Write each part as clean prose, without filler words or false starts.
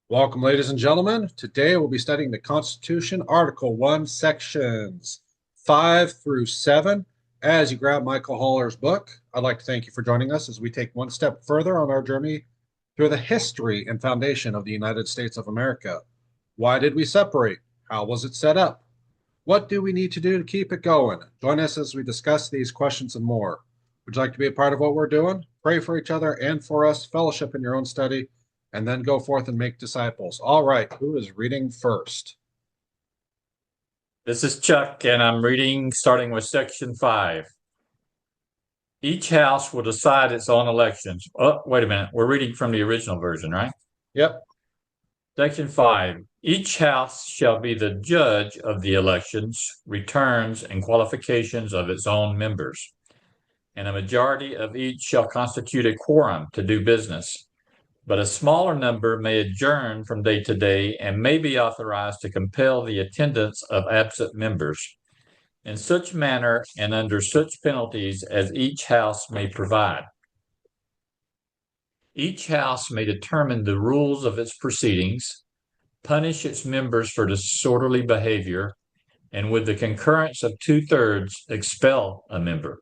Welcome, ladies and gentlemen. Today we'll be studying the Constitution, Article 1, Sections 5 through 7. As you grab Michael Holler's book, I'd like to thank you for joining us as we take one step further on our journey through the history and foundation of the United States of America. Why did we separate? How was it set up? What do we need to do to keep it going? Join us as we discuss these questions and more. Would you like to be a part of what we're doing? Pray for each other and for us, fellowship in your own study, and then go forth and make disciples. All right, who is reading first? This is Chuck, and I'm reading starting with Section 5. Each house will decide its own elections. Oh, wait a minute. We're reading from the original version, right? Yep. Section 5. Each house shall be the judge of the elections, returns, and qualifications of its own members, and a majority of each shall constitute a quorum to do business. But a smaller number may adjourn from day to day and may be authorized to compel the attendance of absent members in such manner and under such penalties as each house may provide. Each house may determine the rules of its proceedings, punish its members for disorderly behavior, and with the concurrence of 2/3 expel a member.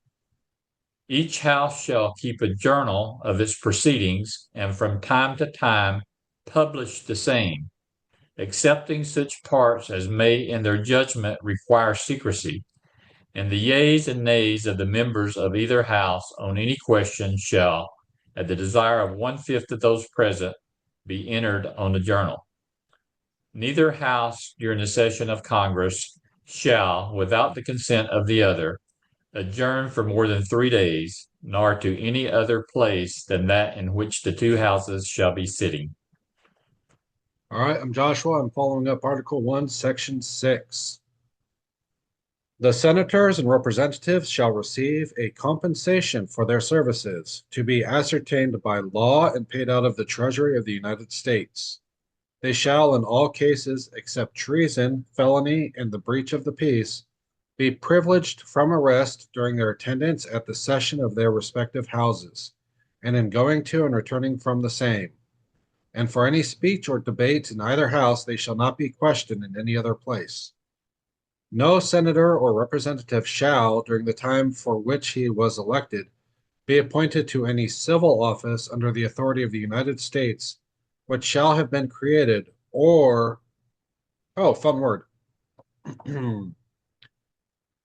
Each house shall keep a journal of its proceedings and from time to time publish the same, excepting such parts as may in their judgment require secrecy. And the yeas and nays of the members of either house on any question shall, at the desire of 1/5 of those present, be entered on the journal. Neither house during the session of Congress shall, without the consent of the other, adjourn for more than 3 days, nor to any other place than that in which the two houses shall be sitting. All right, I'm Joshua. I'm following up Article 1, Section 6. The senators and representatives shall receive a compensation for their services to be ascertained by law and paid out of the Treasury of the United States. They shall, in all cases except treason, felony, and the breach of the peace, be privileged from arrest during their attendance at the session of their respective houses, and in going to and returning from the same. And for any speech or debate in either house, they shall not be questioned in any other place. No senator or representative shall, during the time for which he was elected, be appointed to any civil office under the authority of the United States, which shall have been created, or, oh, fun word,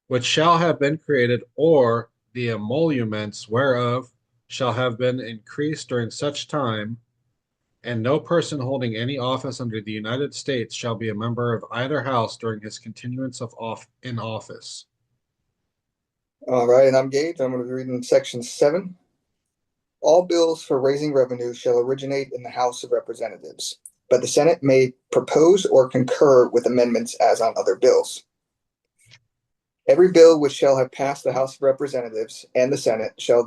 which shall have been created, or the emoluments whereof shall have been increased during such time, and no person holding any office under the United States shall be a member of either house during his continuance in office. All right, and I'm Gage. I'm going to be reading Section 7. All bills for raising revenue shall originate in the House of Representatives, but the Senate may propose or concur with amendments as on other bills. Every bill which shall have passed the House of Representatives and the Senate shall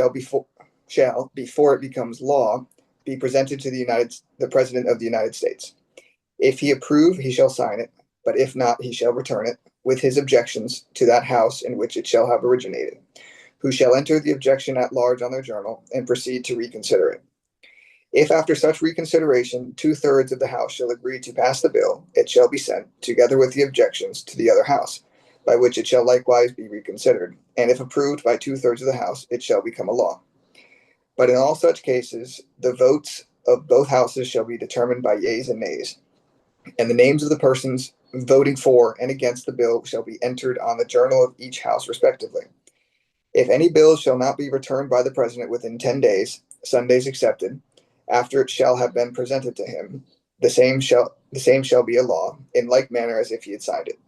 before it becomes law be presented to the President of the United States. If he approve, he shall sign it, but if not, he shall return it with his objections to that House in which it shall have originated, who shall enter the objection at large on their journal and proceed to reconsider it. If after such reconsideration 2/3 of the House shall agree to pass the bill, it shall be sent, together with the objections, to the other House, by which it shall likewise be reconsidered, and if approved by 2/3 of the House, it shall become a law. But in all such cases, the votes of both Houses shall be determined by yeas and nays, and the names of the persons voting for and against the bill shall be entered on the journal of each House respectively. If any bill shall not be returned by the President within 10 days, Sundays excepted, after it shall have been presented to him, the same shall be a law, in like manner as if he had signed it,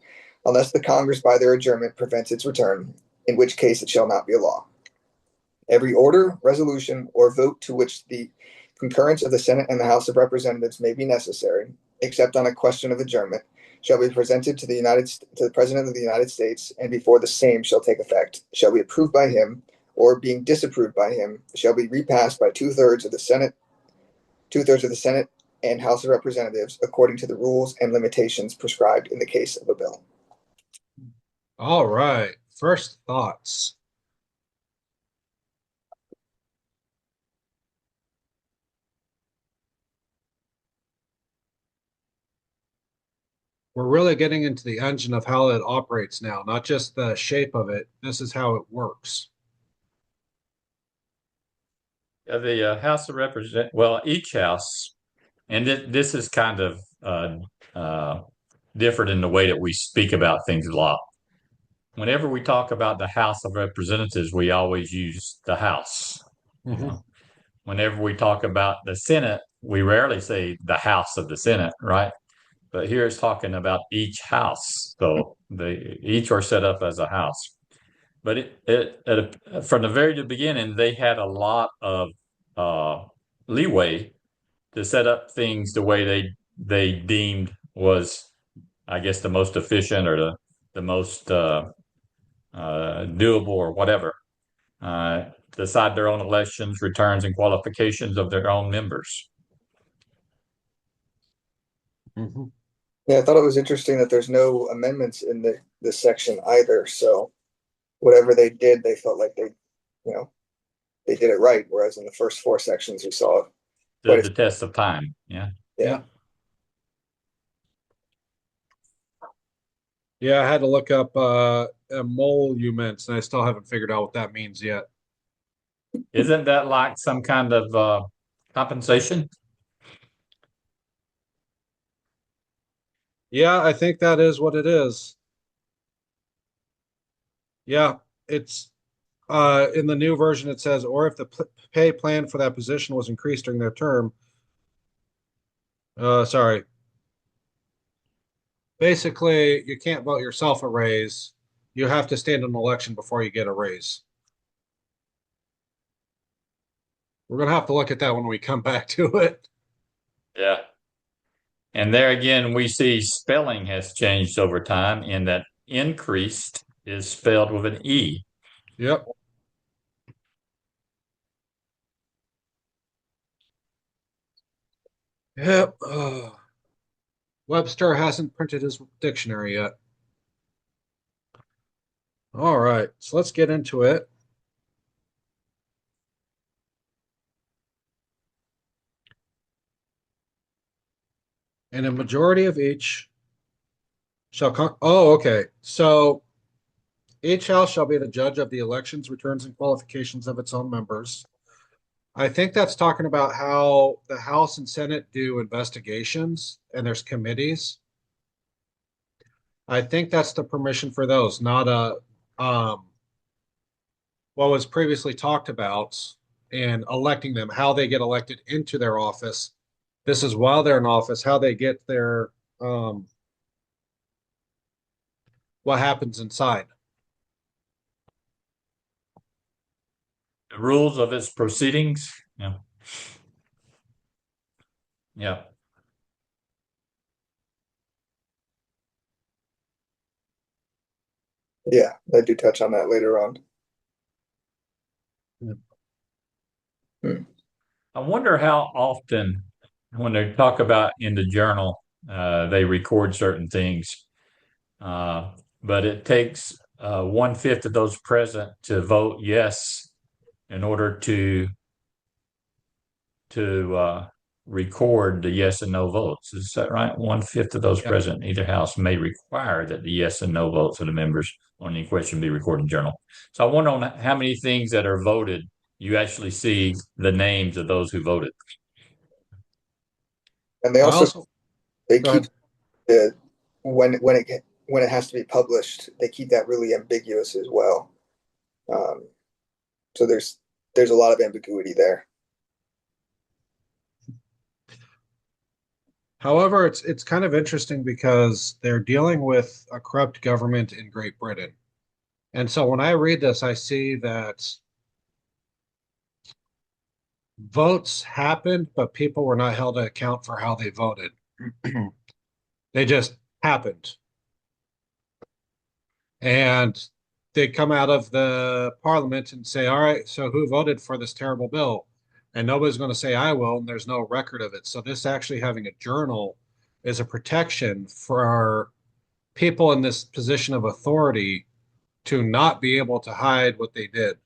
unless the Congress by their adjournment prevents its return, in which case it shall not be a law. Every order, resolution, or vote to which the concurrence of the Senate and the House of Representatives may be necessary, except on a question of adjournment, shall be presented to the President of the United States, and before the same shall take effect, shall be approved by him, or being disapproved by him, shall be repassed by 2/3 of the Senate, and House of Representatives, according to the rules and limitations prescribed in the case of a bill. All right, first thoughts. we're really getting into the engine of how it operates now, not just the shape of it. This is how it works. The House of Representatives, well, each house, and this is kind of uh, different in the way that we speak about things a lot. Whenever we talk about the House of Representatives, we always use the House. You Mhm. know, whenever we talk about the Senate, we rarely say the House of the Senate, right? But here it's talking about each house. So they each are set up as a house. But from the very beginning, they had a lot of uh, leeway to set up things the way they deemed was, I guess, the most efficient or the most doable or whatever. Decide their own elections, returns, and qualifications of their own members. Mhm. Yeah, I thought it was interesting that there's no amendments in this section either. So whatever they did, they felt like you know, they did it right. Whereas in the first four sections, we saw quite Stood a the test of time. Yeah. yeah. Yeah. Yeah, I had to look up emoluments, and I still haven't figured out what that means yet. Isn't that like some kind of compensation? Yeah, I think that is what it is. Yeah, it's in the new version it says, or if the pay plan for that position was increased during their term. Sorry. Basically, you can't vote yourself a raise. You have to stand an election before you get a raise. We're gonna have to look at that when we come back to it. Yeah. And there again, we see spelling has changed over time in that increased is spelled with an E. Yep. Yep. Webster hasn't printed his dictionary yet. All right, so let's get into it. And a majority of each shall come. Oh, okay. So each house shall be the judge of the elections, returns, and qualifications of its own members. I think that's talking about how the House and Senate do investigations and there's committees. I think that's the permission for those, not what was previously talked about in electing them, how they get elected into their office. This is while they're in office, how they get their um, what happens inside. The rules of its proceedings. Yeah. Yeah. Yeah, they do touch on that later on. Hmm. I wonder how often, when they talk about in the journal, they record certain things. But it takes 1/5 of those present to vote yes in order to record the yes and no votes. Is that right? 1/5 of those Yeah. present in either house may require that the yes and no votes of the members on any question be recorded in the journal. So I wonder on how many things that are voted you actually see the names of those who voted. And they I also also they go keep ahead. the when it has to be published, they keep that really ambiguous as well. Um, so there's a lot of ambiguity there. However, it's kind of interesting because they're dealing with a corrupt government in Great Britain. And so when I read this, I see that votes happened, but people were not held to account for how they voted. They just happened. And they come out of the parliament and say, all right, so who voted for this terrible bill? And nobody's going to say, I will, and there's no record of it. So this actually having a journal is a protection for people in this position of authority to not be able to hide what they did.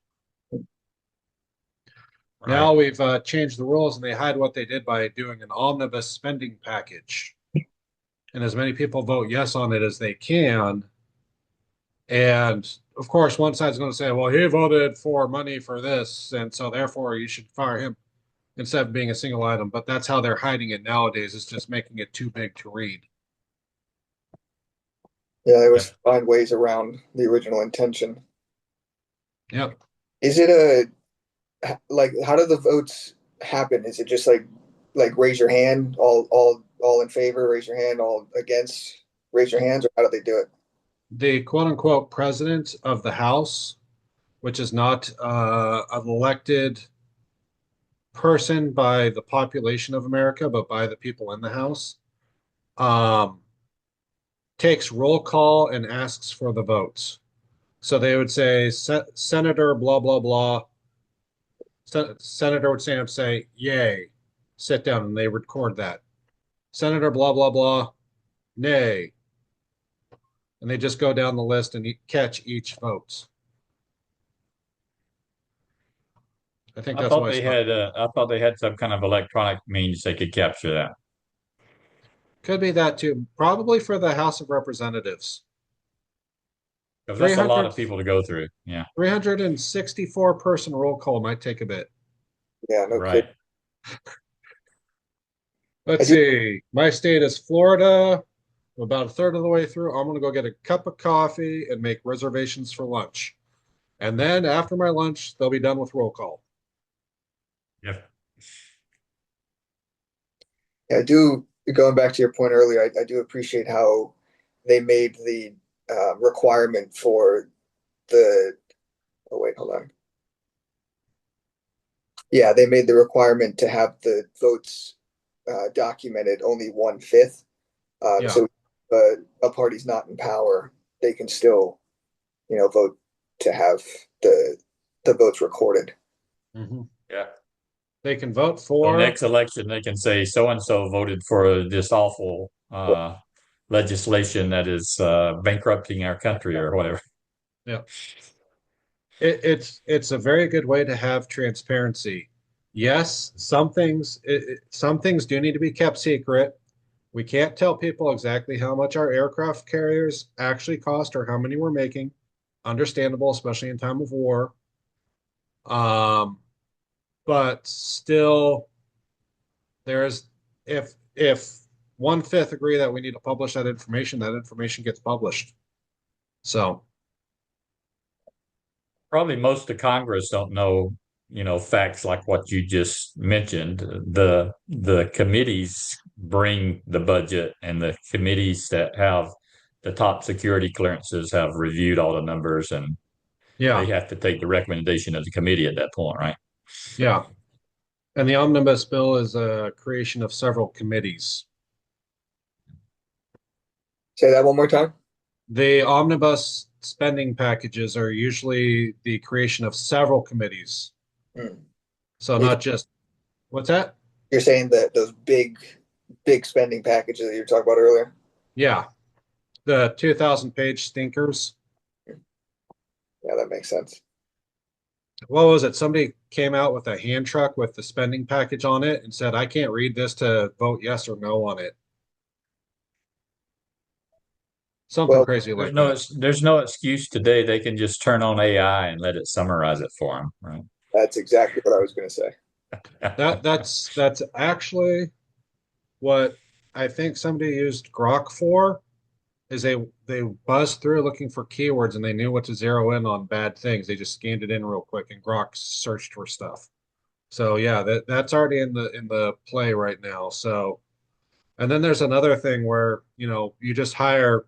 Now Right. we've changed the rules and they hide what they did by doing an omnibus spending package. and as many people vote yes on it as they can. And of course, one side's going to say, well, he voted for money for this, and so therefore you should fire him instead of being a single item. But that's how they're hiding it nowadays, is just making it too big to read. Yeah, they Yep. always find ways around the original intention. Yep. Is it a like how do the votes happen? Is it just like raise your hand, all in favor, raise your hand, all against, raise your hands, or how do they do it? The quote unquote president of the House, which is not an elected person by the population of America, but by the people in the House, um, takes roll call and asks for the votes. So they would say, Senator blah, blah, blah. Senator would stand up and say, yay, sit down, and they record that. Senator blah, blah, blah, nay. And they just go down the list and catch each vote. I think that's why it's not. I thought they had some kind of electronic means they could capture that. Could be that too. Probably for the House of Representatives. Because that's a lot 300, of people to go through. Yeah, 364 person roll call might take a bit. Yeah, no kidding. right. I Let's do. see. My state is Florida. I'm about a third of the way through. I'm going to go get a cup of coffee and make reservations for lunch. And then after my lunch, they'll be done with roll call. Yep. I do. Going back to your point earlier, I do appreciate how they made the requirement for the. Oh wait, hold on. Yeah, they made the requirement to have the votes documented only 1/5. Yeah. So a party's not in power, they can still, vote to have the the votes recorded. hmm Yeah. They can vote So for. next election, they can say so and so voted for this awful legislation that is bankrupting our country or whatever. Yeah. It's a very good way to have transparency. Yes, some things do need to be kept secret. We can't tell people exactly how much our aircraft carriers actually cost or how many we're making. Understandable, especially in time of war. Um, but still, there's if 1/5 agree that we need to publish that information gets published. So Probably most of Congress don't know, facts like what you just mentioned. The committees bring the budget, and the committees that have the top security clearances have reviewed all the numbers, and they yeah, have to take the recommendation of the committee at that point, right? yeah. And the omnibus bill is a creation of several committees. Say that one more time. The omnibus spending packages are usually the creation of several committees. Hmm. So You- not just what's that? You're saying that those big spending packages that you were talking about earlier. Yeah, the 2,000 page stinkers. Yeah, that makes sense. What was it? Somebody came out with a hand truck with the spending package on it and said, I can't read this to vote yes or no on it. Something Well, crazy like that. There's no excuse today. They can just turn on AI and let it summarize it for them, right? that's exactly what I was going to say. That's actually what I think somebody used Grok for is they buzzed through looking for keywords and they knew what to zero in on bad things. They just scanned it in real quick and Grok searched for stuff. So yeah, that's already in the play right now. So and then there's another thing where, you just hire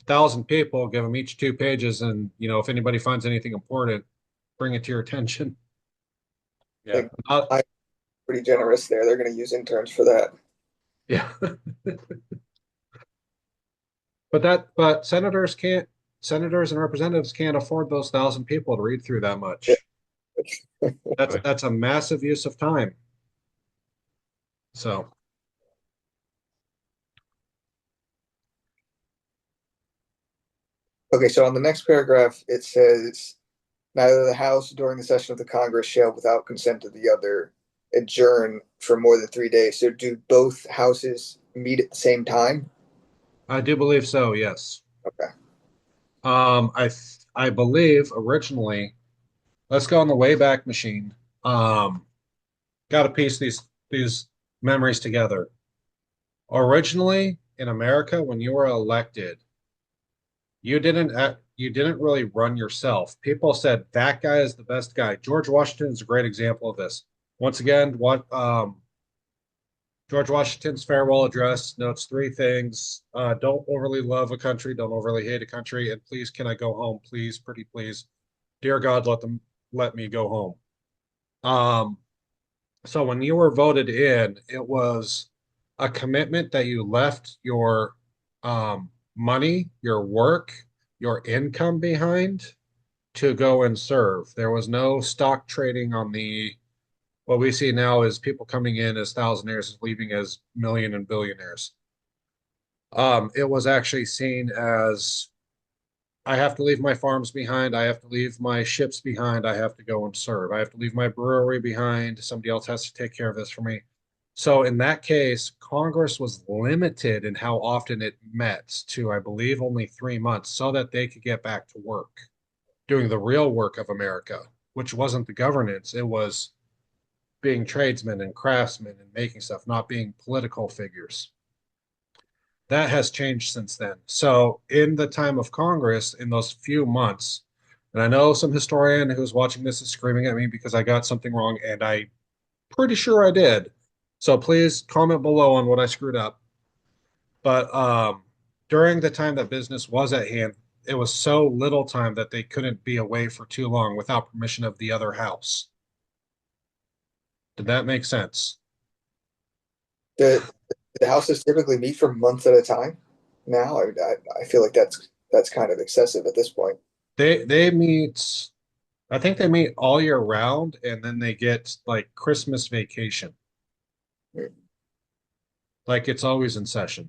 1,000 people, give them each 2 pages, and if anybody finds anything important, bring it to your attention. I Yeah. think Uh, I'm pretty generous there. They're going to use interns for that. yeah. But senators and representatives can't afford those 1,000 people to read through that Yeah. much. That's a massive use of time. So Okay, so on the next paragraph, it says neither the House during the session of the Congress shall, without consent of the other, adjourn for more than 3 days. So do both houses meet at the same time? I do believe so, yes. Okay. I believe originally, let's go on the Wayback Machine. Um, got to piece these memories together. Originally in America, when you were elected, you didn't really run yourself. People said that guy is the best guy. George Washington is a great example of this. Once again, what George Washington's farewell address notes three things: don't overly love a country, don't overly hate a country, and please, can I go home? Please, pretty please, dear God, let me go home. Um, so when you were voted in, it was a commitment that you left your money, your work, your income behind to go and serve. There was no stock trading on the what we see now is people coming in as thousandaires, leaving as million and billionaires. It was actually seen as I have to leave my farms behind. I have to leave my ships behind. I have to go and serve. I have to leave my brewery behind. Somebody else has to take care of this for me. So in that case, Congress was limited in how often it met to, I believe, only 3 months so that they could get back to work, doing the real work of America, which wasn't the governance. It was being tradesmen and craftsmen and making stuff, not being political figures. That has changed since then. So, in the time of Congress, in those few months, and I know some historian who's watching this is screaming at me because I got something wrong, and I'm pretty sure I did. So, please comment below on what I screwed up. But during the time that business was at hand, it was so little time that they couldn't be away for too long without permission of the other house. Did that make sense? The the houses typically meet for months at a time. Now, I feel like that's kind of excessive at this point. They meet, I think they meet all year round, and then they get like Christmas vacation. Hmm. Like it's always in session.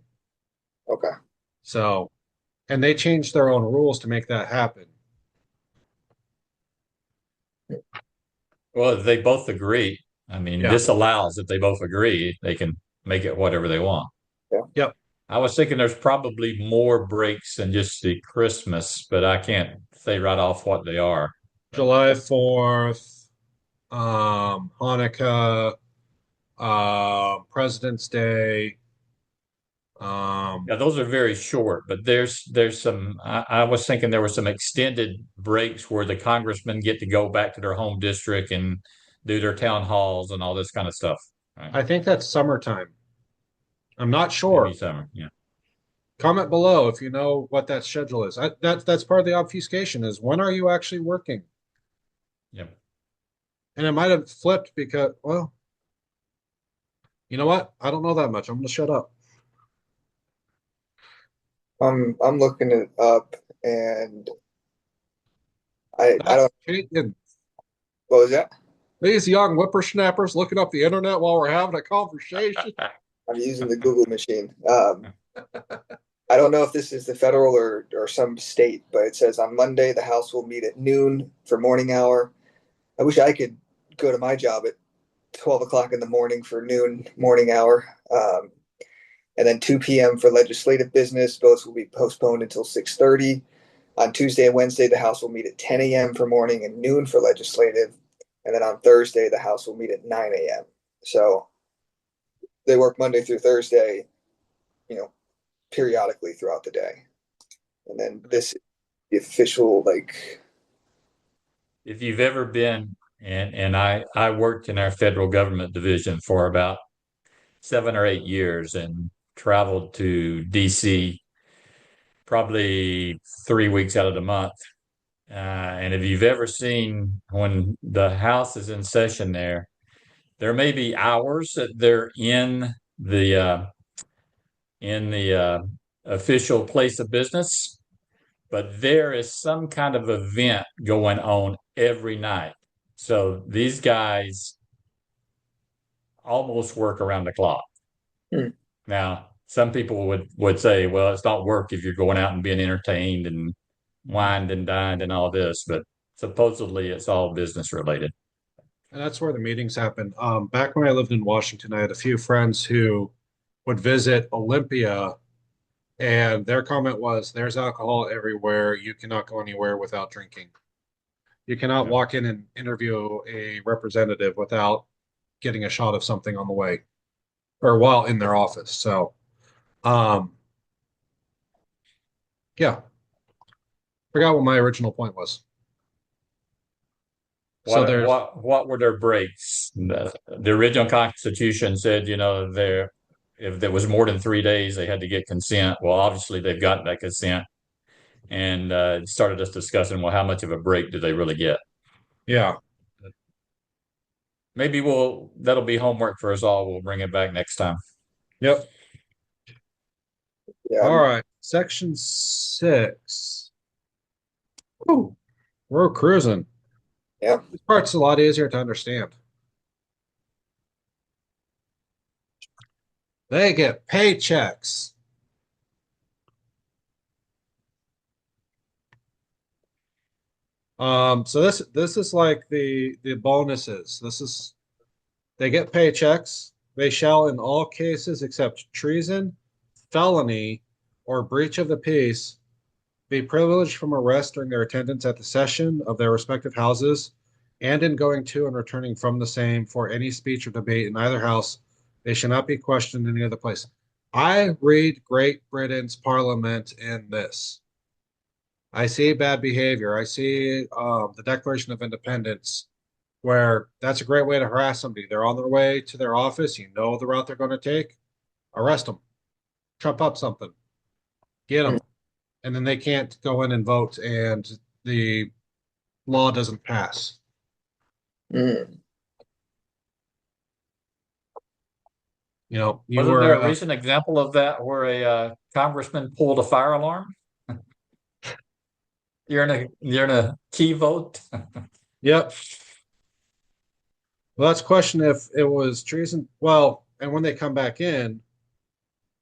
Okay. So, and they changed their own rules to make that happen. Well, if they both agree. I mean, Yeah. this allows if they both agree, they can make it whatever they want. Yeah. Yep. I was thinking there's probably more breaks than just the Christmas, but I can't say right off what they are. But July 4th, Hanukkah, President's Day. yeah, Um, those are very short, but there's some I was thinking there were some extended breaks where the congressmen get to go back to their home district and do their town halls and all this kind of stuff. Right? I think that's summertime. I'm not Maybe sure. summer. Yeah. Comment below if you know what that schedule is. That's part of the obfuscation is when are you actually working? Yeah. And it might have flipped because, well, you know what? I don't know that much. I'm going to shut up. I'm looking it up, and I That's don't. cheating. What was that? These young whippersnappers looking up the internet while we're having a conversation. I'm using the Google machine. I don't know if this is the federal or some state, but it says on Monday the House will meet at noon for morning hour. I wish I could go to my job at 12 o'clock in the morning for noon morning hour. And then 2 p.m. for legislative business. Votes will be postponed until 6:30. On Tuesday and Wednesday, the House will meet at 10 a.m. for morning and noon for legislative. And then on Thursday, the House will meet at 9 a.m. So they work Monday through Thursday, you know, periodically throughout the day. And then this is the official, like, If you've ever been and I worked in our federal government division for about 7 or 8 years and traveled to DC probably 3 weeks out of the month. And if you've ever seen when the House is in session there may be hours that they're in the official place of business, but there is some kind of event going on every night. So these guys almost work around the clock. hmm, Now, some people would say, well, it's not work if you're going out and being entertained and wined and dined and all this, but supposedly it's all business related. And that's where the meetings happen. Back when I lived in Washington, I had a few friends who would visit Olympia, and their comment was, "There's alcohol everywhere. You cannot go anywhere without drinking. You cannot Yeah. walk in and interview a representative without getting a shot of something on the way or while in their office." So, um, yeah, forgot what my original point was. So What there's, what what were their breaks? The original Constitution said, there if there was more than 3 days, they had to get consent. Well, obviously they've gotten that consent, and it started us discussing, well, how much of a break do they really get? yeah, Maybe that'll be homework for us all. We'll bring it back next time. yep. Yeah, All right, section 6. Ooh, we're cruising. yeah. This part's a lot easier to understand. They get paychecks. So this is like the bonuses. This is They get paychecks. They shall, in all cases except treason, felony, or breach of the peace, be privileged from arrest during their attendance at the session of their respective houses, and in going to and returning from the same for any speech or debate in either house. They shall not be questioned in any other place. I read Great Britain's Parliament in this. I see bad behavior. I see the Declaration of Independence, where that's a great way to harass somebody. They're on their way to their office. You know the route they're going to take. Arrest them, trump up something, get them, and then they can't go in and vote, and the law doesn't pass. Mm. You Wasn't were there a recent example of that where a congressman pulled a fire alarm? You're in a key vote. yep. Well, that's a question if it was treason. Well, and when they come back in,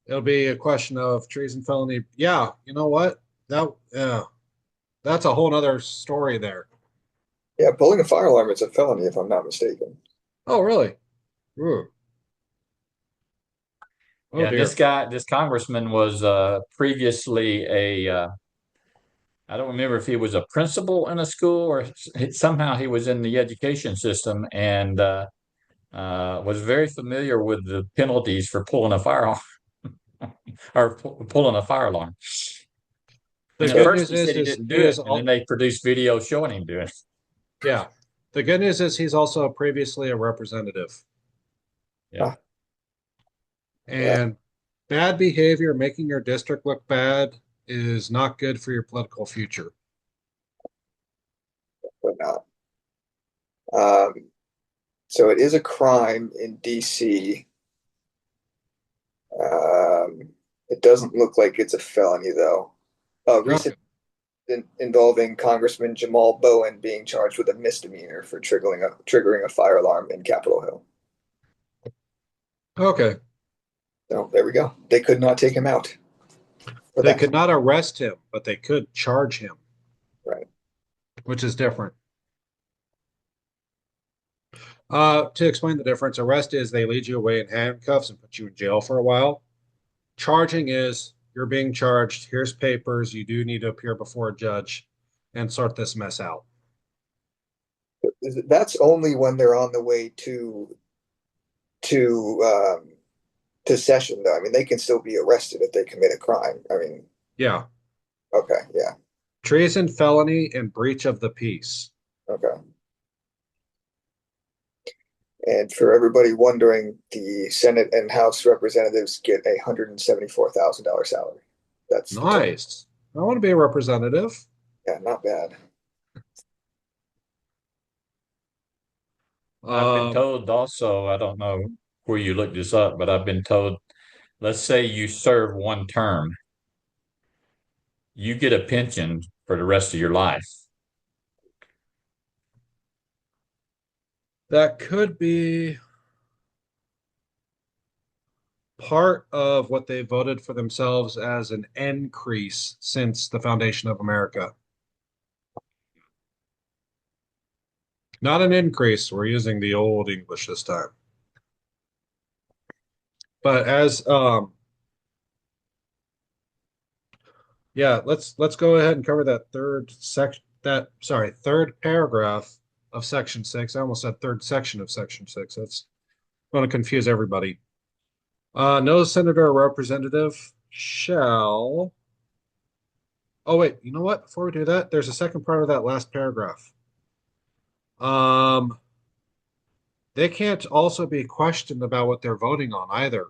it'll be a question of treason, felony. Yeah, you know what? That's a whole other story there. Yeah, pulling a fire alarm is a felony if I'm not mistaken. Oh, really? Ooh. Oh Yeah, and dear. this congressman was previously I don't remember if he was a principal in a school or somehow he was in the education system and was very familiar with the penalties for pulling a fire alarm or pulling a fire alarm. The And at So, good first news he said he is didn't he do it, is and then all, they produced video showing him doing it. yeah. The good news is he's also previously a representative. Yeah. yeah, And bad behavior, making your district look bad, is not good for your political future. but not. Um, so it is a crime in DC. Um, it doesn't look like it's a felony though. Okay. Recent involving Congressman Jamal Bowen being charged with a misdemeanor for triggering a fire alarm in Capitol Hill. Okay. So there we go. They could not take him out for They that. could not arrest him, but they could charge him, Right. which is different. To explain the difference, arrest is they lead you away in handcuffs and put you in jail for a while. Charging is you're being charged. Here's papers. You do need to appear before a judge and sort this mess out. That's only when they're on the way to to session though. I mean, they can still be arrested if they commit a crime. I mean, Yeah. okay, yeah, Treason, felony, and breach of the peace. okay. And for everybody wondering, the Senate and House representatives get $174,000 salary. That's the total. Nice. I want to be a representative. Yeah, not bad. I've been Um, told also, I don't know where you looked this up, but I've been told, let's say you serve one term, you get a pension for the rest of your life. that could be part of what they voted for themselves as an increase since the foundation of America. Not an increase. We're using the old English this time. But as yeah, let's go ahead and cover that third paragraph of section 6. I almost said third section of section 6. That's going to confuse everybody. No senator or representative shall. Oh, wait, you know what? Before we do that, there's a second part of that last paragraph. Um, they can't also be questioned about what they're voting on either.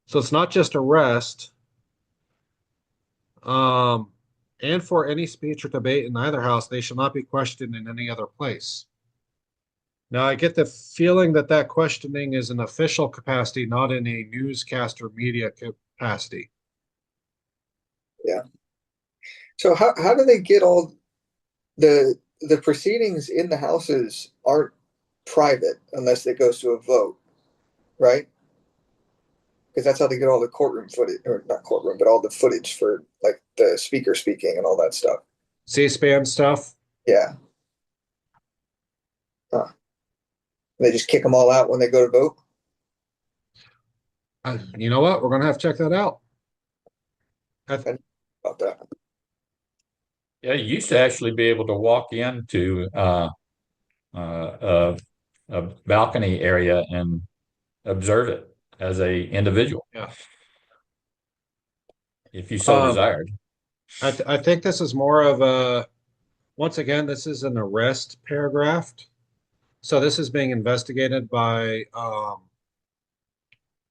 So it's not just arrest. Um, and for any speech or debate in either house, they shall not be questioned in any other place. Now, I get the feeling that that questioning is an official capacity, not in a newscaster media capacity. Yeah. So how do they get all the proceedings in the houses aren't private unless it goes to a vote, right? Because that's how they get all the courtroom footage, or not courtroom, but all the footage for like the speaker speaking and all that stuff. C-SPAN stuff. Yeah. Huh. They just kick them all out when they go to vote. You know what? We're going to have to check that out. I about that. Yeah, you used to actually be able to walk into a balcony area and observe it as a individual Yeah. if you so Um, desired. I think this is more of a, once again, this is an arrest paragraph. So this is being investigated by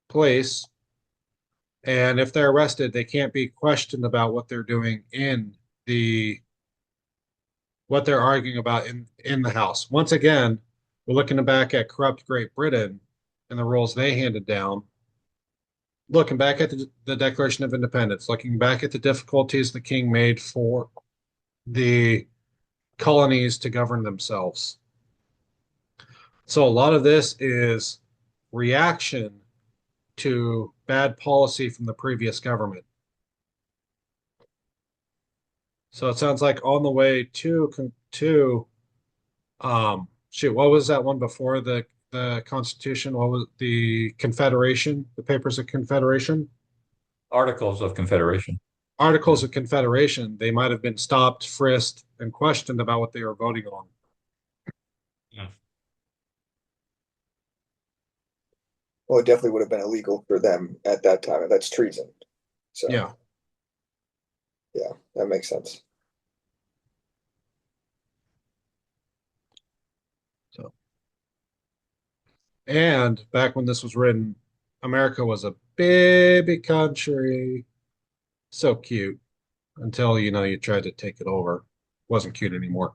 police. And if they're arrested, they can't be questioned about what they're doing in the what they're arguing about in the House. Once again, we're looking back at corrupt Great Britain and the rules they handed down, looking back at the Declaration of Independence, looking back at the difficulties the king made for the colonies to govern themselves. So a lot of this is reaction to bad policy from the previous government. So it sounds like on the way to shoot, what was that one before the Constitution? What was the Confederation? The Papers of Confederation? Articles of Confederation. Articles of Confederation. They might have been stopped, frisked, and questioned about what they were voting on. Yeah. Well, it definitely would have been illegal for them at that time, and that's treason. So Yeah. yeah, that makes sense. So, and back when this was written, America was a baby country. So cute until you tried to take it over. Wasn't cute anymore.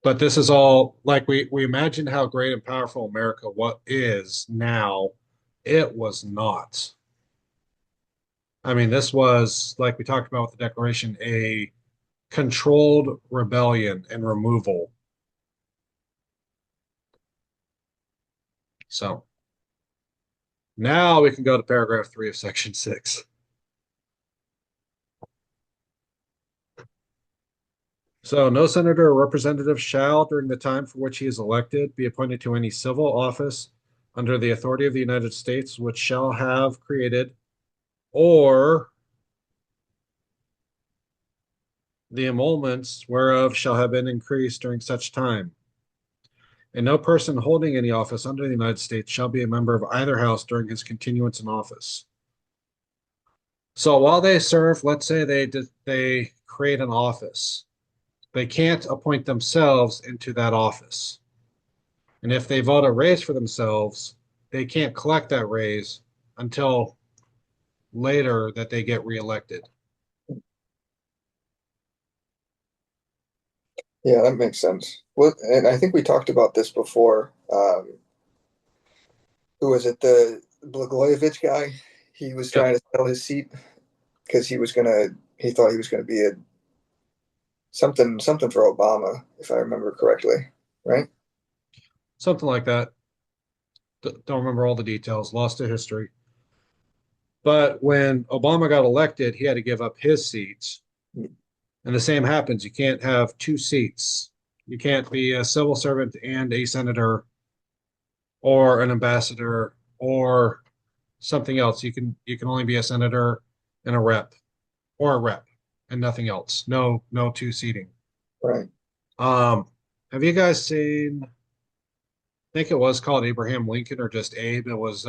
But this is all like we imagine how great and powerful America what is now. It was not. I mean, this was like we talked about with the Declaration, a controlled rebellion and removal. So now we can go to paragraph 3 of section 6. So no senator or representative shall, during the time for which he is elected, be appointed to any civil office under the authority of the United States, which shall have created or the emoluments whereof shall have been increased during such time. And no person holding any office under the United States shall be a member of either house during his continuance in office. So while they serve, let's say they create an office, they can't appoint themselves into that office. And if they vote a raise for themselves, they can't collect that raise until later that they get reelected. Yeah, that makes sense. Well, and I think we talked about this before. Who was it? The Blagojevich guy. He was Yep, trying to sell his seat because he thought he was gonna be a something for Obama, if I remember correctly, right? something like that. Don't remember all the details, lost to history. But when Obama got elected, he had to give up his seats. And the same happens. You can't have two seats. You can't be a civil servant and a senator or an ambassador or something else. You can only be a senator and a rep or a rep and nothing else. No two seating. Right. Um, have you guys seen? I think it was called Abraham Lincoln or just Abe. It was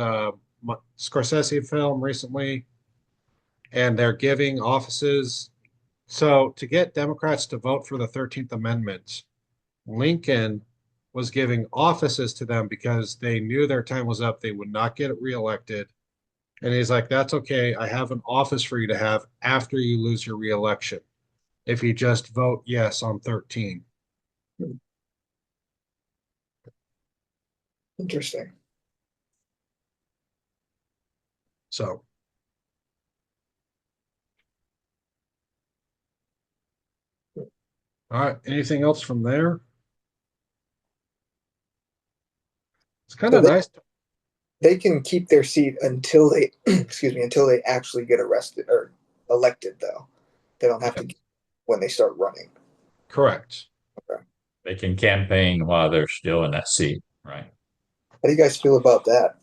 Scorsese film recently, and they're giving offices. So to get Democrats to vote for the 13th Amendment, Lincoln was giving offices to them because they knew their time was up. They would not get reelected. And he's like, that's okay. I have an office for you to have after you lose your reelection if you just vote yes on 13. Interesting. So, all right. Anything else from there? It's kind So of nice. they can keep their seat until they excuse me, until they actually get arrested or elected, though. They don't have Yeah, to get when they start running. correct. Okay. They can campaign while they're still in that seat, right? How do you guys feel about that?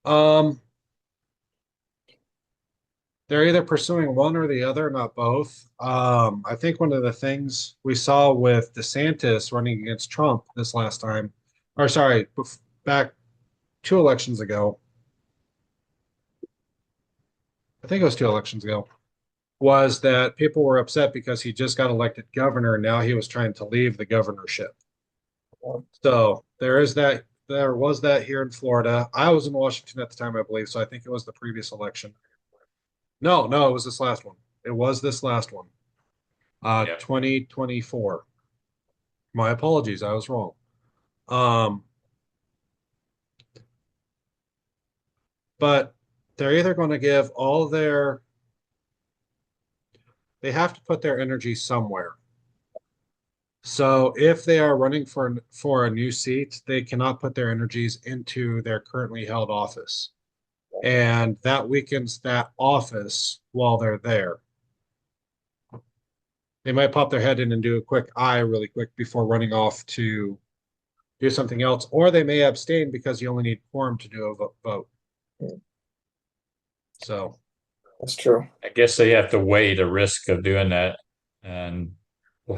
Um, they're either pursuing one or the other, not both. I think one of the things we saw with DeSantis running against Trump this last time, or sorry, back 2 elections ago, I think it was 2 elections ago, was that people were upset because he just got elected governor and now he was trying to leave the governorship. So there is that. There was that here in Florida. I was in Washington at the time, I believe, so I think it was the previous election. No, no, it was this last one. It was this last one. Yeah. 2024. My apologies, I was wrong. Um, but they're either going to give all their, they have to put their energy somewhere. So if they are running for a new seat, they cannot put their energies into their currently held office. And that weakens that office while they're there. They might pop their head in and do a quick eye really quick before running off to do something else, or they may abstain because you only need quorum to do a vote. So, That's true. I guess they have to weigh the risk of doing that and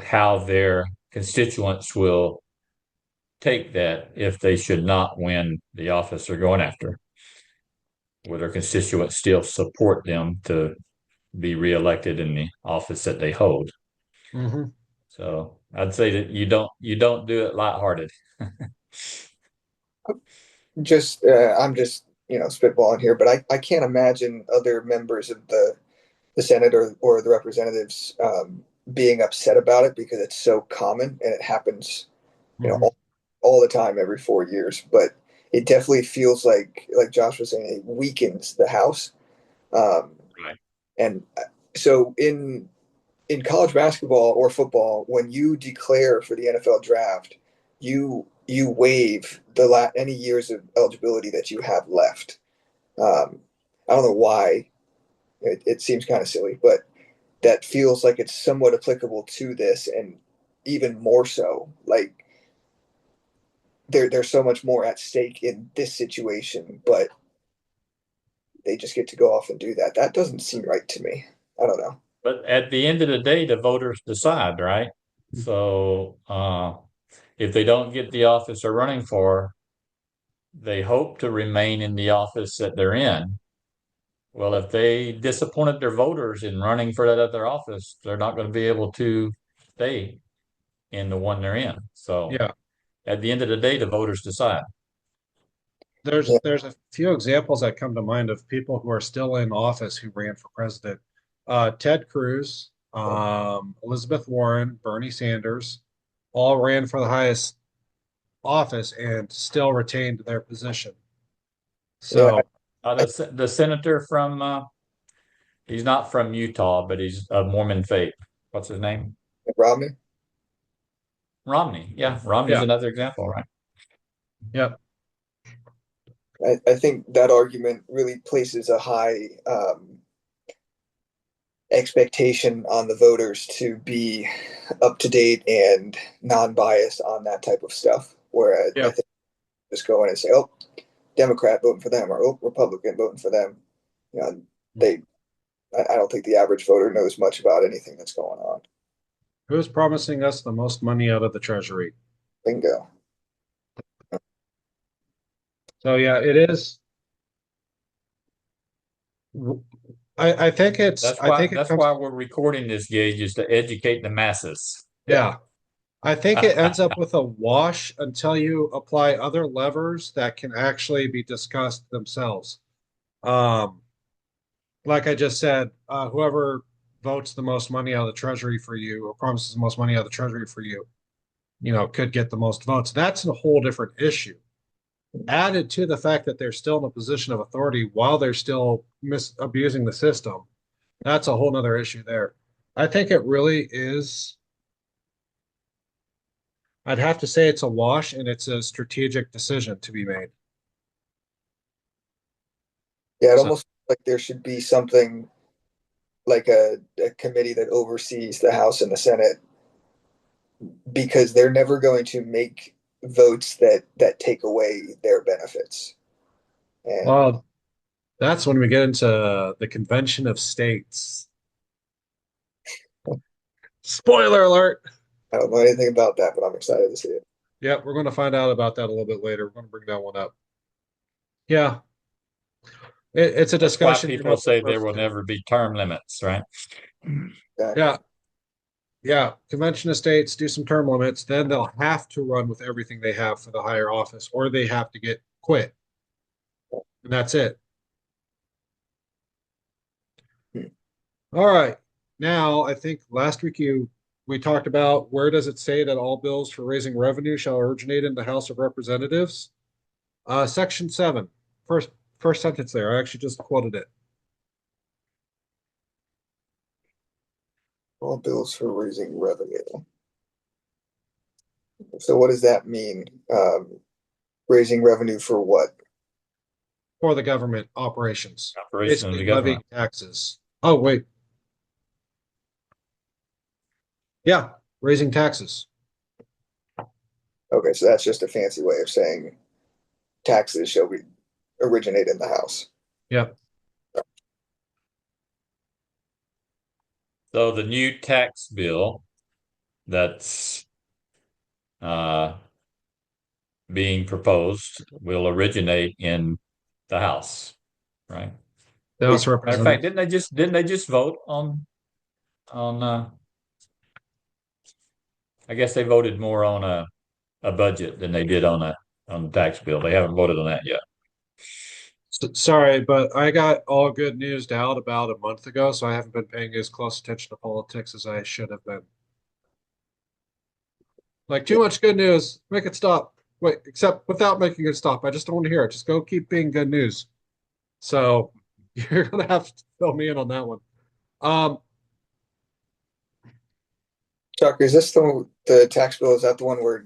how their constituents will take that if they should not win the office they're going after. Will their constituents still support them to be reelected in the office that they hold? mhm. So I'd say that you don't do it lighthearted. Just I'm just spitballing here, but I can't imagine other members of the Senate or the representatives being upset about it because it's so common and it happens you know Mhm. all the time every 4 years. But it definitely feels like Josh was saying, it weakens the House. Um, Right. and so in college basketball or football, when you declare for the NFL draft, you waive any years of eligibility that you have left. I don't know why. It seems kind of silly, but that feels like it's somewhat applicable to this, and even more so. Like there's so much more at stake in this situation, but they just get to go off and do that. That doesn't seem right to me. I don't know. But at the end of the day, the voters decide, right? So if they don't get the office they're running for, they hope to remain in the office that they're in. Well, if they disappointed their voters in running for that other office, they're not going to be able to stay in the one they're in. So Yeah. at the end of the day, the voters decide. Yeah, There's a few examples that come to mind of people who are still in office who ran for president. Ted Cruz, Elizabeth Warren, Bernie Sanders, all ran for the highest office and still retained their position. yeah. So, The senator from he's not from Utah, but he's of Mormon faith. What's his name? Romney. Romney. Yeah, Romney's yeah, another example, right? yeah, I think that argument really places a high expectation on the voters to be up to date and non-biased on that type of stuff. Where I Yeah. think just go in and say, "Oh, Democrat voting for them," or "Oh, Republican voting for them." You know, they. I don't think the average voter knows much about anything that's going on. Who's promising us the most money out of the Treasury? Bingo. So yeah, it is. I think it's. That's I why think it comes. we're recording this, Gage, is to educate the masses. Yeah. Yeah, I think it ends up with a wash until you apply other levers that can actually be discussed themselves. Um, like I just said, whoever votes the most money out of the treasury for you or promises the most money out of the treasury for you, could get the most votes. That's a whole different issue. Added to the fact that they're still in a position of authority while they're still abusing the system, that's a whole nother issue there. I think it really is. I'd have to say it's a wash and it's a strategic decision to be made. Yeah, it So, almost like there should be something like a committee that oversees the House and the Senate because they're never going to make votes that take away their benefits. And well, that's when we get into the Convention of States. Spoiler alert. I don't know anything about that, but I'm excited to see it. Yep, we're going to find out about that a little bit later. We're going to bring that one up. Yeah, it's a That's why discussion, people for say there will president. never be term limits, right? Exactly. Yeah, yeah. Convention of States do some term limits, then they'll have to run with everything they have for the higher office, or they have to get quit, and that's it. Hmm. All right. Now, I think last week we talked about where does it say that all bills for raising revenue shall originate in the House of Representatives? Section 7, first sentence there. I actually just quoted it. All bills for raising revenue. So what does that mean? Raising revenue for what? For the government operations, Operation of basically the levying government. taxes. Oh, wait. Yeah, raising taxes. Okay, so that's just a fancy way of saying taxes shall be originate in the House. Yep. So the new tax bill that's uh, being proposed will originate in the House, right? The House Wait, of Matter of fact, Representatives. didn't they just vote on I guess they voted more on a budget than they did on the tax bill. They haven't voted on that yet. Sorry, but I got all good news out about a month ago, so I haven't been paying as close attention to politics as I should have been. Like too yeah, much good news, make it stop. Wait, except without making it stop. I just don't want to hear it. Just go keep being good news. So you're gonna have to fill me in on that one. Um, Chuck, is this the tax bill? Is that the one where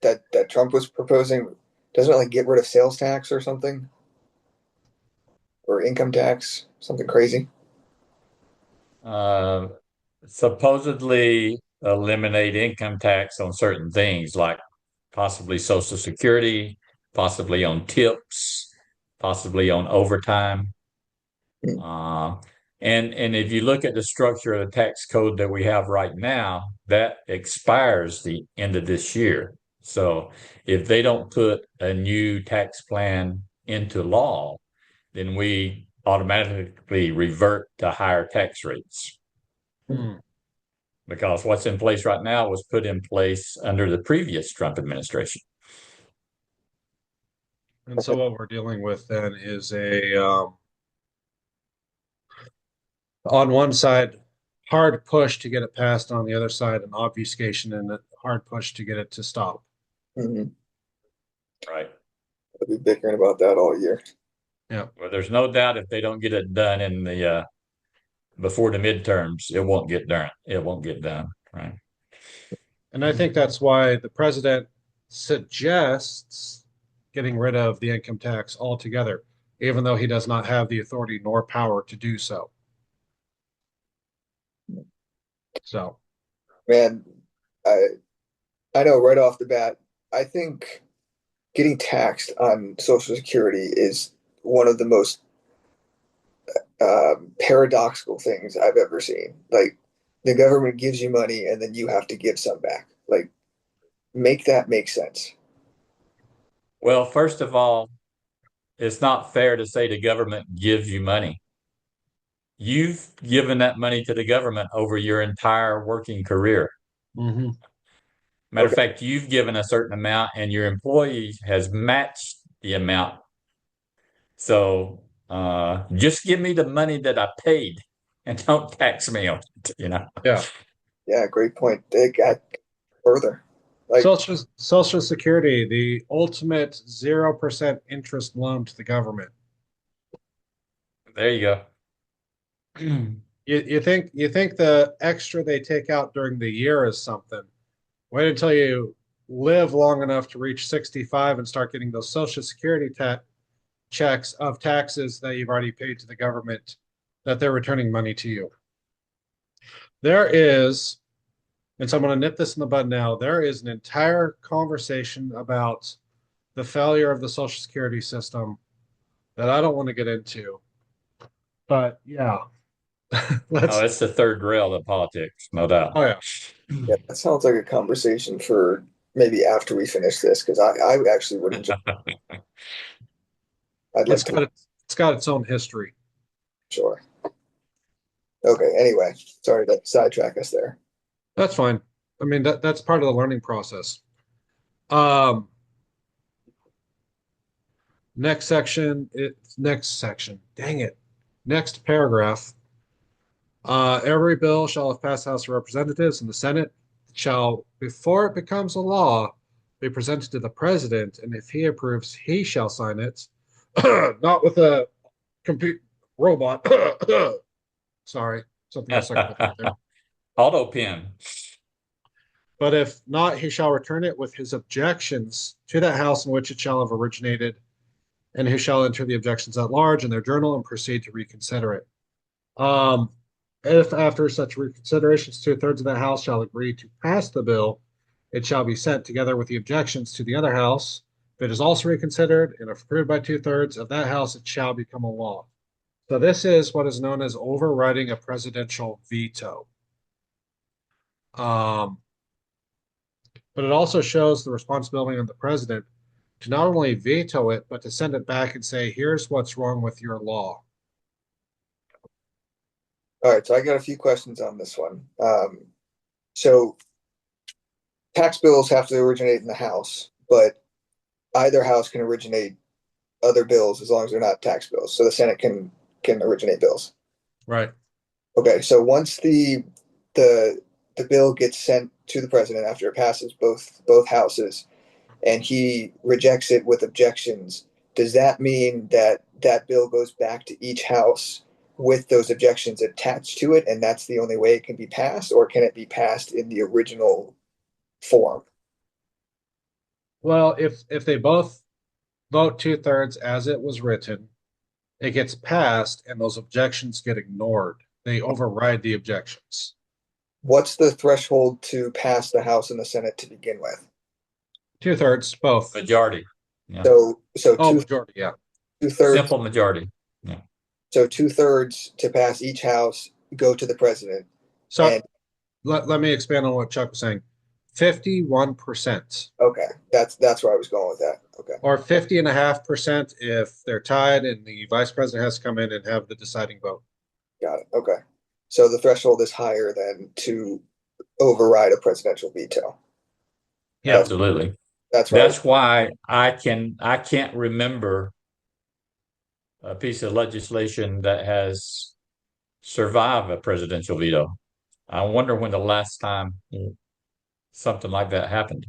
that Trump was proposing? Doesn't it like get rid of sales tax or something? Or income tax? Something crazy? Uh, Supposedly eliminate income tax on certain things like possibly Social Security, possibly on tips, possibly on overtime. Hmm. Uh, and if you look at the structure of the tax code that we have right now, that expires the end of this year. So if they don't put a new tax plan into law, then we automatically revert to higher tax rates hmm. because what's in place right now was put in place under the previous Trump administration. And so what we're dealing with then is on one side, hard push to get it passed, on the other side, an obfuscation and a hard push to get it to stop. Mm-hmm. Right. I'll be bickering about that all year. Yeah. Well, there's no doubt if they don't get it done in the before the midterms, it won't get done. It won't get done. Right. And I think that's why the president suggests getting rid of the income tax altogether, even though he does not have the authority nor power to do so. So, Man, I I know right off the bat, I think getting taxed on Social Security is one of the most paradoxical things I've ever seen. Like the government gives you money and then you have to give some back. Like make that make sense. Well, first of all, it's not fair to say the government gives you money. You've given that money to the government over your entire working career. mhm. Matter of Okay. fact, you've given a certain amount and your employee has matched the amount. So just give me the money that I paid and don't tax me on it. Yeah. Yeah, great point. They got further. Like, Social Security, the ultimate 0% interest loan to the government. There you go. You think the extra they take out during the year is something. Wait until you live long enough to reach 65 and start getting those Social Security checks of taxes that you've already paid to the government that they're returning money to you. There is, and so I'm going to nip this in the bud now, there is an entire conversation about the failure of the Social Security system that I don't want to get into. But yeah, Oh, let's, it's the third rail of politics, no doubt. oh yeah, yeah, that sounds like a conversation for maybe after we finish this, because I actually would enjoy. I'd it's like to. got it's got its own history. Sure. Okay. Anyway, sorry to sidetrack us there. That's fine. I mean, that's part of the learning process. Um, next section. Dang it. Next paragraph. Every bill shall have passed the House of Representatives and the Senate shall, before it becomes a law, be presented to the president, and if he approves, he shall sign it. Not with a compute robot. Sorry, something else I couldn't think there. Auto pen. But if not, he shall return it with his objections to that house in which it shall have originated, and he shall enter the objections at large in their journal and proceed to reconsider it. Um, if after such reconsiderations, two-thirds of the House shall agree to pass the bill, it shall be sent together with the objections to the other House. If it is also reconsidered and approved by two-thirds of that House, it shall become a law. So this is what is known as overriding a presidential veto. Um, but it also shows the responsibility on the president to not only veto it, but to send it back and say, here's what's wrong with your law. All right. So I got a few questions on this one. So tax bills have to originate in the House, but either house can originate other bills as long as they're not tax bills. So the Senate can originate bills. Right. Okay, so once the the bill gets sent to the president after it passes both houses and he rejects it with objections, does that mean that that bill goes back to each house with those objections attached to it and that's the only way it can be passed, or can it be passed in the original form? Well, if they both vote two-thirds as it was written, it gets passed and those objections get ignored. They override the objections. What's the threshold to pass the House and the Senate to begin with? Two-thirds, both. Majority. Yeah. So Oh, majority, yeah. two-thirds Simple majority. Yeah. so two-thirds to pass each house go to the president. So And let me expand on what Chuck was saying. 51%, okay, that's where I was going with that. Okay, or 50.5% if they're tied and the vice president has to come in and have the deciding vote. got it. Okay, so the threshold is higher than to override a presidential veto. Yeah. That's Absolutely. that's where I was. That's why I can't remember a piece of legislation that has survived a presidential veto. I wonder when the last time something like that happened.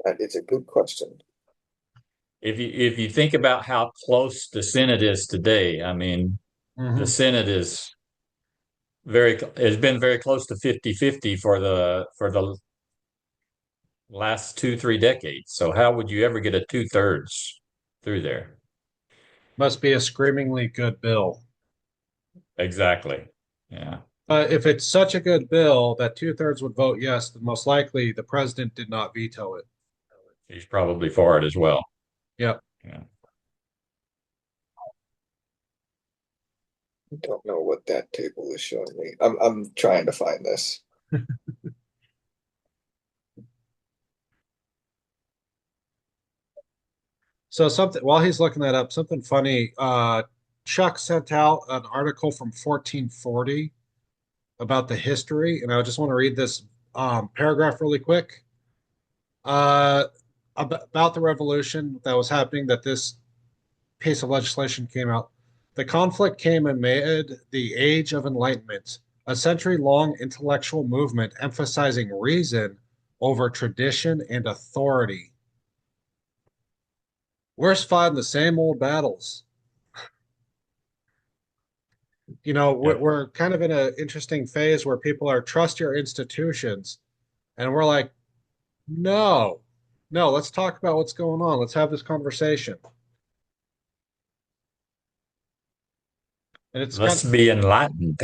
It's a good question. If you think about how close the Senate is today, I mean, the Mhm. Senate is very has been very close to 50-50 for the last 2-3 decades. So how would you ever get a two-thirds through there? Must be a screamingly good bill. Exactly. Yeah. If it's such a good bill that two-thirds would vote yes, then most likely the president did not veto it. He's probably for it as well. Yep. Yeah. I don't know what that table is showing me. I'm trying to find this. So something while he's looking that up, something funny. Chuck sent out an article from 1440 about the history, and I just want to read this paragraph really quick. Uh, about the revolution that was happening, that this piece of legislation came out. The conflict came amid the Age of Enlightenment, a century-long intellectual movement emphasizing reason over tradition and authority. We're fighting the same old battles. You know, Yep. we're kind of in an interesting phase where people are trust your institutions, and we're like, no, no, let's talk about what's going on. Let's have this conversation. And it's kind Let's be enlightened.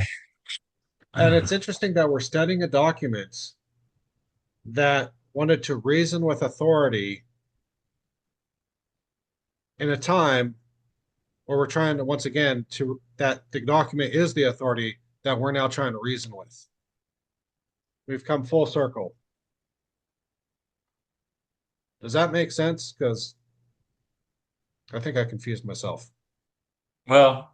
and it's interesting that we're studying a document that wanted to reason with authority in a time where we're trying to once again to that the document is the authority that we're now trying to reason with. We've come full circle. Does that make sense? Because I think I confused myself. Well,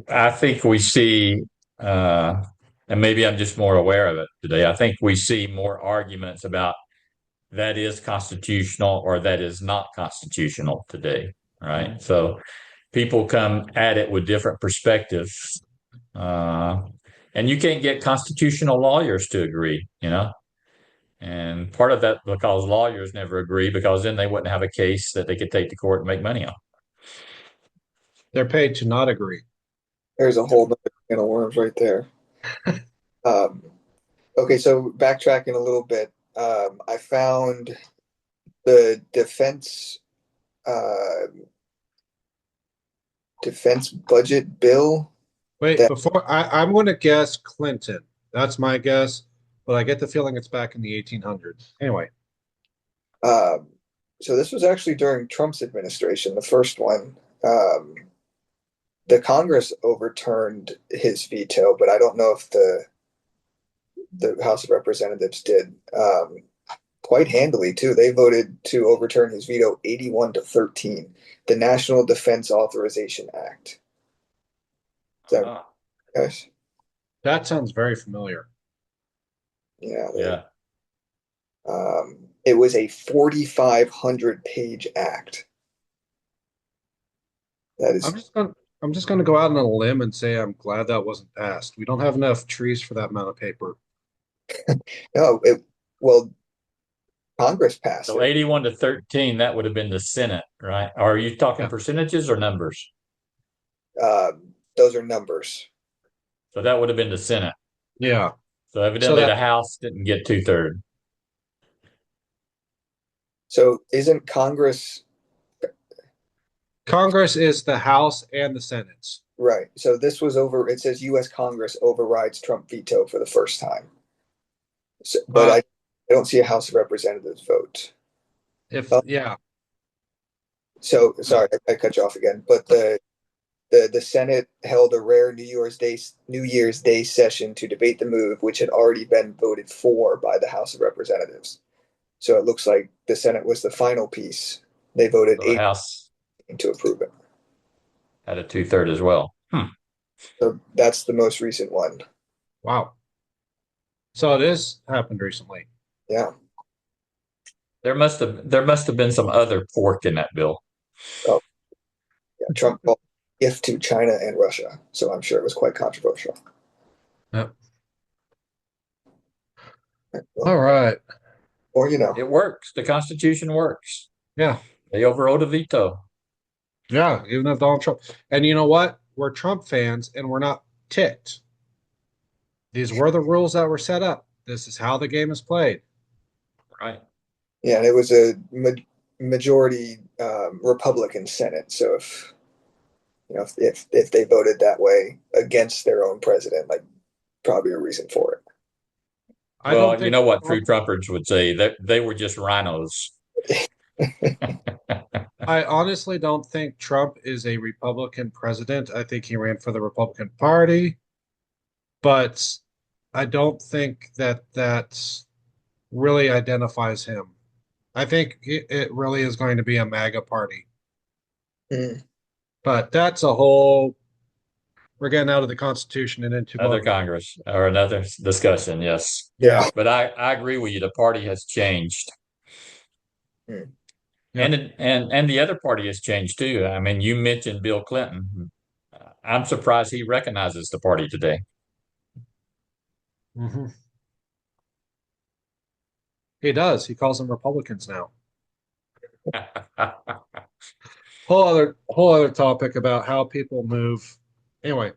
I think we see, and maybe I'm just more aware of it today. I think we see more arguments about that is constitutional or that is not constitutional today, right? So people come at it with different perspectives, uh, and you can't get constitutional lawyers to agree, you know. And part of that because lawyers never agree, because then they wouldn't have a case that they could take to court and make money on. They're paid to not agree. There's a whole other can of worms right there. Um, okay, so backtracking a little bit, I found the uh, defense budget bill Wait, that I'm going to guess Clinton. That's my guess, but I get the feeling it's back in the 1800s. Anyway, um, so this was actually during Trump's administration, the first one. Um, the Congress overturned his veto, but I don't know if the House of Representatives did. Quite handily too. They voted to overturn his veto 81-13, the National Defense Authorization Act. Is that Ah, guys? that sounds very familiar. Yeah, yeah. it was a 4,500 page act. That I'm is just going. I'm just going to go out on a limb and say I'm glad that wasn't passed. We don't have enough trees for that amount of paper. no. Well, Congress passed So it. 81-13, that would have been the Senate, right? Are you talking Yeah. percentages or numbers? Those are numbers. So that would have been the Senate. Yeah. So So evidently the that House didn't get two-thirds. So isn't Congress Congress is the House and the Senate. right? So this was over. It says U.S. Congress overrides Trump veto for the first time. So, but Uh, I don't see a House of Representatives vote. if Oh, yeah, so sorry, I cut you off again. But the Senate held a rare New Year's Day session to debate the move, which had already been voted for by the House of Representatives. So it looks like the Senate was the final piece. They voted So the 8 House to approve it. had a two-thirds as well. So that's the most recent one. wow. So it is happened recently. Yeah. There must have been some other pork in that bill. Oh, yeah. Trump called gift to China and Russia. So I'm sure it was quite controversial. Yep. Well, All right. or you know, It works. The Constitution works. Yeah. They overrode a veto. Yeah. Even if Donald Trump, and you know what? We're Trump fans, and we're not ticked. These were the rules that were set up. This is how the game is played. Right. yeah, and it was a majority Republican Senate. So if they voted that way against their own president, like probably a reason for it. I don't Well, you think know what true Trump, Trumpers would say, that they were just rhinos. I honestly don't think Trump is a Republican president. I think he ran for the Republican Party, but I don't think that really identifies him. I think it really is going to be a MAGA party, Mm, but that's a whole, we're getting out of the Constitution and into Another voting. Congress or another discussion, yes. Yeah. yeah. But I agree with you. The party has changed. Mm. Yep. And the other party has changed too. I mean, you mentioned Bill Clinton. I'm surprised he recognizes the party today. Hmm. He does. He calls them Republicans now. Whole other topic about how people move. Anyway,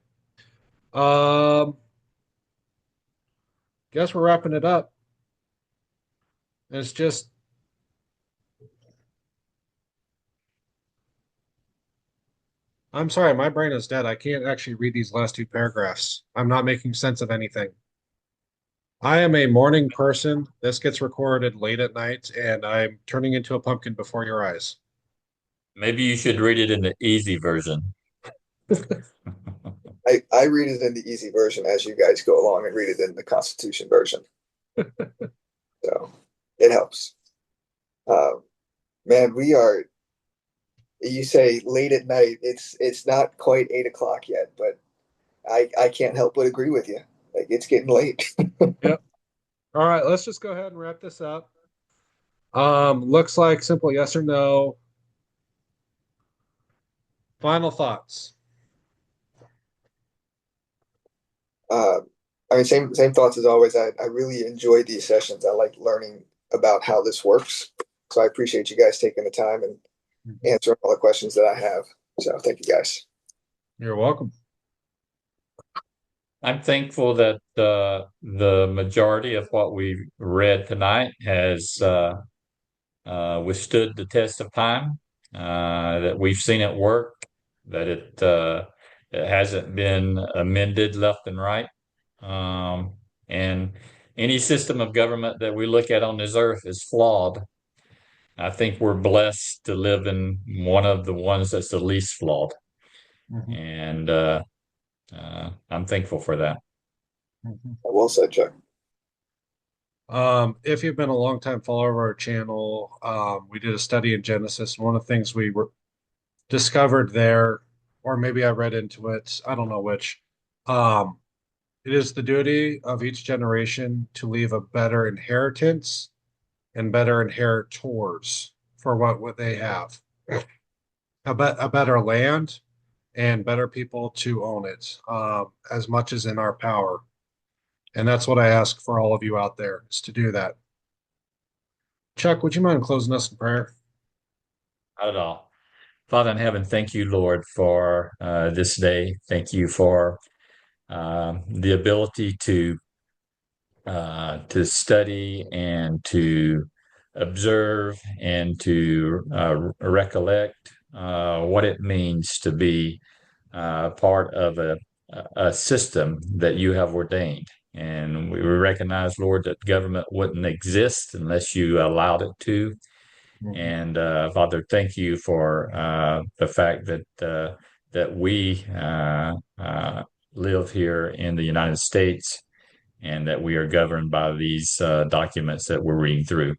um, guess we're wrapping it up. It's just I'm sorry, my brain is dead. I can't actually read these last two paragraphs. I'm not making sense of anything. I am a morning person. This gets recorded late at night, and I'm turning into a pumpkin before your eyes. Maybe you should read it in the easy version. I read it in the easy version as you guys go along and read it in the Constitution version. So it helps. Um, man, we are, you say late at night. It's not quite 8 o'clock yet, but I can't help but agree with you. Like it's getting late. Yep. All right, let's just go ahead and wrap this up. Looks like simple yes or no. Final thoughts. Uh, I mean, same thoughts as always. I really enjoy these sessions. I like learning about how this works. So I appreciate you guys taking the time and answering all the questions that I have. So thank you guys. You're welcome. I'm thankful that the majority of what we've read tonight has withstood the test of time, that we've seen it work, that it hasn't been amended left and right. And any system of government that we look at on this earth is flawed. I think we're blessed to live in one of the ones that's the least flawed. Mhm. And I'm thankful for that. Mhm. Well said, Chuck. If you've been a long time follower of our channel, we did a study in Genesis. One of the things we were discovered there, or maybe I read into it, I don't know which. Um, it is the duty of each generation to leave a better inheritance and better inheritors for what they have. A better land and better people to own it, as much as in our power. And that's what I ask for all of you out there is to do that. Chuck, would you mind closing us in prayer? Not at all. Father in heaven, thank you, Lord, for this day. Thank you for the ability to study and to observe and to recollect what it means to be part of a system that you have ordained. And we recognize, Lord, that government wouldn't exist unless you allowed it to. Mhm. And Father, thank you for the fact that we live here in the United States and that we are governed by these documents that we're reading through.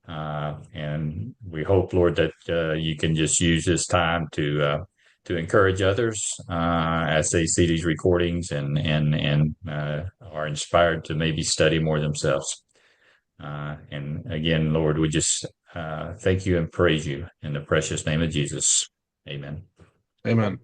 And we hope, Lord, that you can just use this time to encourage others as they see these recordings and are inspired to maybe study more themselves. And again, Lord, we just thank you and praise you in the precious name of Jesus. Amen. Amen.